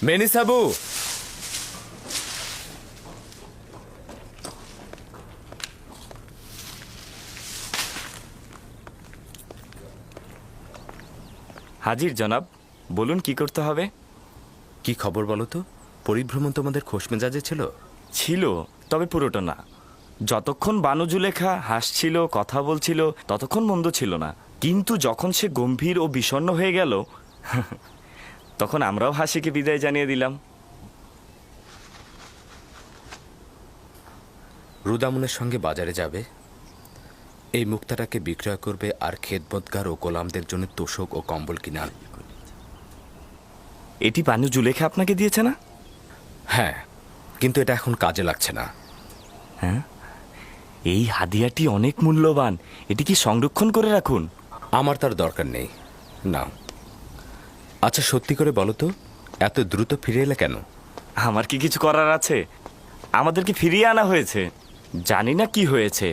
মেনিসাবু, হাজির জনাব, বলুন কি করতে হবে। কি খবর বলো তো? পরিভ্রমণ তোমাদের খোশ মেজাজে ছিল? ছিল, তবে পুরোটা না। যতক্ষণ বানু জুলেখা হাসছিল, কথা বলছিল, ততক্ষণ মন্দ ছিল না। কিন্তু যখন সে গম্ভীর ও বিষণ্ণ হয়ে গেল, তখন আমরাও হাসিকে বিদায় জানিয়ে দিলাম। রুদামনের সঙ্গে বাজারে যাবে, এই মুক্তাটাকে বিক্রয় করবে, আর খেদমতগার ও গোলামদের জন্য তোষক ও কম্বল কিনে আনবে। এটি বানু জুলেখা আপনাকে দিয়েছে না? হ্যাঁ, কিন্তু এটা এখন কাজে লাগছে না। হ্যাঁ, এই হাদিয়াটি অনেক মূল্যবান, এটি কি সংরক্ষণ করে রাখুন? আমার তার দরকার নেই, না। আচ্ছা, সত্যি করে বলো তো, এত দ্রুত ফিরে এলে কেন? আমার কি কিছু করার আছে? আমাদেরকে ফিরিয়ে আনা হয়েছে। জানি না কি হয়েছে,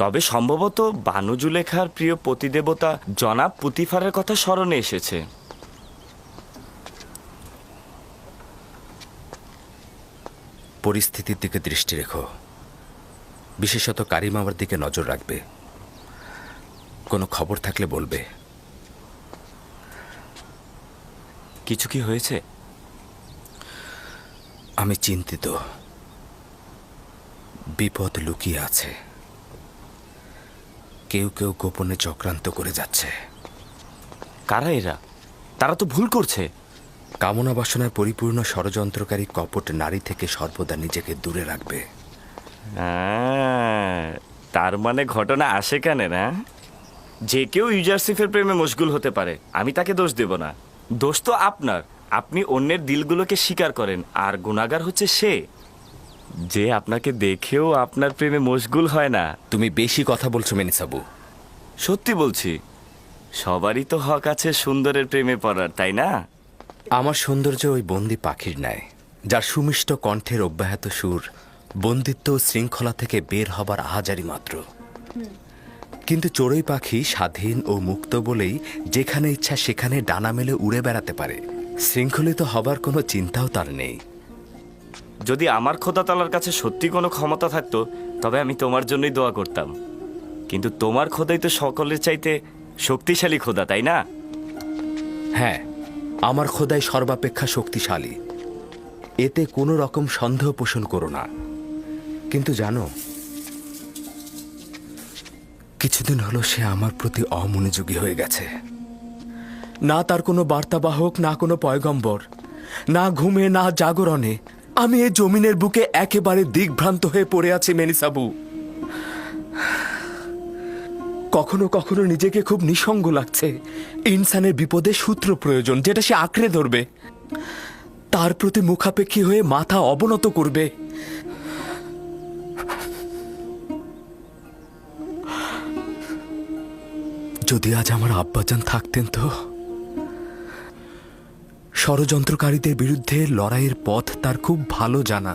তবে সম্ভবত বানু জুলেখার প্রিয় পতিদেবতা জনাব পুতিফারের কথা স্মরণে এসেছে। পরিস্থিতির দিকে দৃষ্টি রেখো, বিশেষত কারিম আমার দিকে নজর রাখবে। কোনো খবর থাকলে বলবে। কিছু কি হয়েছে? আমি চিন্তিত, বিপদ লুকিয়ে আছে। কেউ কেউ গোপনে চক্রান্ত করে যাচ্ছে। কারা এরা? তারা তো ভুল করছে। কামনা বাসনায় পরিপূর্ণ ষড়যন্ত্রকারী কপট নারী থেকে সর্বদা নিজেকে দূরে রাখবে। তার মানে ঘটনা আসে কেন না? যে কেউ ইউজারসিফের প্রেমে মশগুল হতে পারে, আমি তাকে দোষ দেব না। দোষ তো আপনার। আপনি অন্যের দিলগুলোকে স্বীকার করেন, আর গুনাহগার হচ্ছে সে যে আপনাকে দেখেও আপনার প্রেমে মশগুল হয় না। তুমি বেশি কথা বলছো মেনিসাবু। সত্যি বলছি, সবারই তো হক আছে সুন্দরের প্রেমে পড়ার, তাই না? আমার সৌন্দর্য ওই বন্দি পাখির ন্যায়, যার সুমিষ্ট কণ্ঠের অব্যাহত সুর বন্দিত্ব ও শৃঙ্খলা থেকে বের হবার আহাজারি মাত্র। কিন্তু চড়ুই পাখি স্বাধীন ও মুক্ত বলেই যেখানে ইচ্ছা সেখানে ডানা মেলে উড়ে বেড়াতে পারে। শৃঙ্খলিত হবার কোনো চিন্তাও তার নেই। যদি আমার খোদা তাআলার কাছে সত্যি কোনো ক্ষমতা থাকতো, তবে আমি তোমার জন্যই দোয়া করতাম। কিন্তু তোমার খোদাই তো সকলের চাইতে শক্তিশালী খোদা, তাই না? হ্যাঁ, আমার খোদাই সর্বাপেক্ষা শক্তিশালী, এতে কোনো রকম সন্দেহ পোষণ করো না। কিন্তু জানো, কিছুদিন হলো সে আমার প্রতি অমনোযোগী হয়ে গেছে। না তার কোনো বার্তাবাহক, না কোনো পয়গম্বর, না ঘুমে না জাগরণে আমি এই জমিনের বুকে একেবারে দিগ্ভ্রান্ত হয়ে পড়ে আছি মেনিসাবু। কখনো কখনো নিজেকে খুব নিঃসঙ্গ লাগছে। ইনসানের বিপদে সূত্র প্রয়োজন, যেটা সে আঁকড়ে ধরবে, তার প্রতি মুখাপেক্ষী হয়ে মাথা অবনত করবে। যদি আজ আমার আব্বাজান থাকতেন তো। ষড়যন্ত্রকারীদের বিরুদ্ধে লড়াইয়ের পথ তার খুব ভালো জানা।